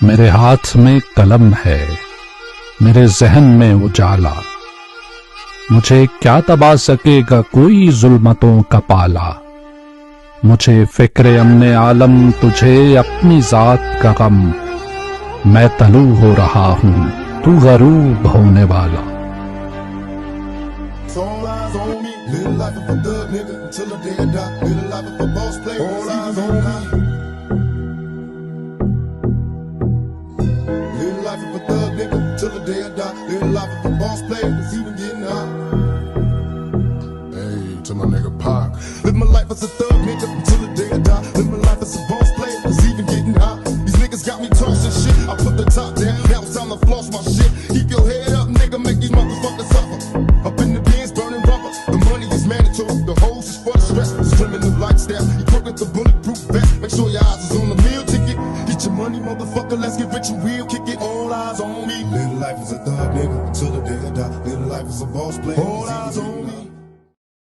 मेरे हाथ में कलम है, मेरे जहन में उजाला। मुझे क्या दबा सकेगा कोई जुल्मतों का पाला। मुझे फिक्रे अमने आलम, तुझे अपनी जात का गम। मैं तलू हो रहा हूं, तू गरूब होने वाला। All eyes on me, live life of a thug nigga until the day I die. Live life of a boss player. All eyes on me. Live life of a thug nigga until the day I die. Live life of a boss player, it's even getting high. Hey, to my nigga Pac. Live my life as a thug nigga until the day I die. Live my life as a boss player, it's even getting high. These niggas got me tossing shit. I put the top down, now it's time to floss my shit. Keep your head up, nigga, make these motherfuckers suffer. Up in the bins, burning rubber. The money is mandatory. The hose is for the stress. This criminal lifestyle. Equipped with the bulletproof vest. Make sure your eyes is on the meal ticket. Get your money, motherfucker. Let's get rich and real. Kick it. All eyes on me. Live life as a thug nigga until the day I die. Live life as a boss player. All eyes on me.